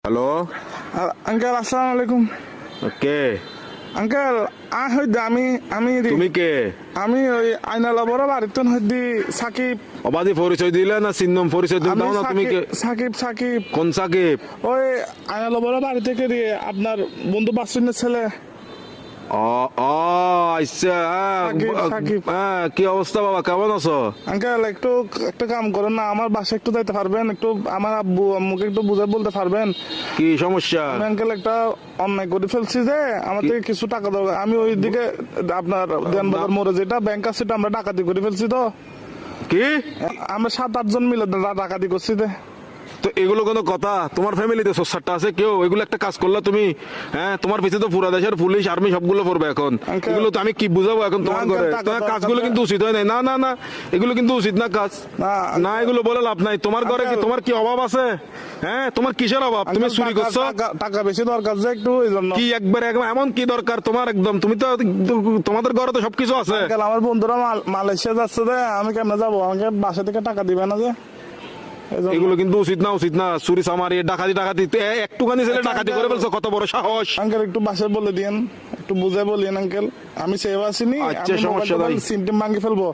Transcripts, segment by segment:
Hello uncle আসসালামু আলাইকুম। কে uncle আমি আমি তুমি কে আমি ওই আইনালা বড় বাড়িতে হইদি সাকিব। অবাধি পরিচয় দিলে না চিহ্নম পরিচয় দিলে আমি দাও না তুমি কে সাকিব সাকিব কোন সাকিব ওই আইনালা বড় বাড়ি থেকে দিয়ে আপনার বন্ধু বাসুনের ছেলে। ও ও আচ্ছা সাকিব। কি অবস্থা বাবা কেমন আছো? আঙ্কেল একটু একটা কাম করেন না, আমার বাসায় একটু যাইতে পারবেন? একটু আমার আব্বু আম্মুকে একটু বুঝে বলতে পারবেন? কি সমস্যা? আমি আঙ্কেল একটা অন্যায় করে ফেলছি যে আমার থেকে কিছু টাকা দরকার। আমি ওইদিকে আপনার দেনবাজার মোড়ে যেটা ব্যাংক আছে সেটা আমরা ডাকাতি করে ফেলছি। তো কি আমরা 7-8 জন মিলে ডাকাতি করছি। তো এগুলো কোনো কথা? তোমার ফ্যামিলিতে সোসারটা আছে কেউ? এগুলো একটা কাজ করলা তুমি? হ্যাঁ, তোমার পিছিয়ে তো পুরা দেশের পুলিশ আর্মি সবগুলো পড়বে এখন। Uncle, এগুলো তো আমি কি বুঝাবো এখন তোমার না, ঘরে? uncle, টাকা তোমার দরকার কাজগুলো কিন্তু উচিত হয় নাই। না না না, এগুলো কিন্তু উচিত না কাজ। না, না এগুলো বলে লাভ নাই। তোমার ঘরে কি Uncle, তোমার কি অভাব আছে? হ্যাঁ, তোমার কিসের অভাব? তুমি চুরি করছো? টাকা বেশি দরকার যে একটু ওই জন্য। কি একবার এমন কি দরকার তোমার? একদম তুমি তো তোমাদের ঘরে তো সবকিছু আছে। আঙ্কেল আমার বন্ধুরা মালয়েশিয়া যাচ্ছে যে আমি কেমনে যাবো? আমাকে বাসা থেকে টাকা দিবে না যে এই জন্য। এগুলো কিন্তু উচিত না, উচিত না। চুরি চামারি ডাকাতি ডাকাতি একটুখানি ছেলে আচ্ছা, ডাকাতি করে ফেলছো, কত বড় সাহস! আঙ্কেল একটু বাসায় বলে দিয়েন, একটু বুঝে বলিয়েন আঙ্কেল। আমি সেভ আসিনি, আচ্ছা, সমস্যা নাই। সিমটিম ভাঙি ফেলবো।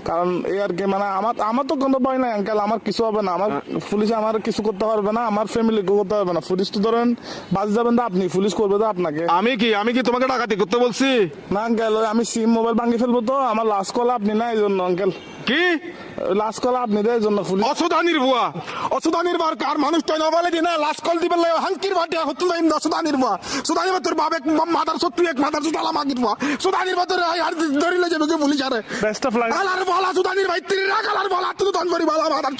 কারণ এই আর কি, মানে আমার তো কোনো ভয় নাই আঙ্কেল। আমার কিছু হবে না, আমার পুলিশ আমার কিছু করতে পারবে না, আমার ফ্যামিলি করতে পারবে না। পুলিশ তো ধরেন বাজ যাবেন তো আপনি, পুলিশ করবে তো আপনাকে। আমি কি তোমাকে ডাকাতি করতে বলছি? না আঙ্কেল, আমি সিম মোবাইল ভাঙি ফেলবো। তো আমার লাস্ট কল আপনি না, এই জন্য আঙ্কেল। কি লাস্ট কল আপনি দেয় জন্য পুলিশ। অসুদানির বুয়া, অসুদানির বার কার মানুষ তো নবলে দিনা লাস্ট কল দিবেন লাই হাঙ্কির বাটে হতো না। অসুদানির বুয়া, সুদানি তোর বাপ এক মাদার সত্য এক মাদার সুদালা মাগির বুয়া, সুদানির বাতরে আর ধরিলে যাবে পুলিশ আরে বেস্ট অফ লাক। আলার বলা সুদানির ভাই তিরি রাখ আলার বলা তুই দন করি বলা মাদার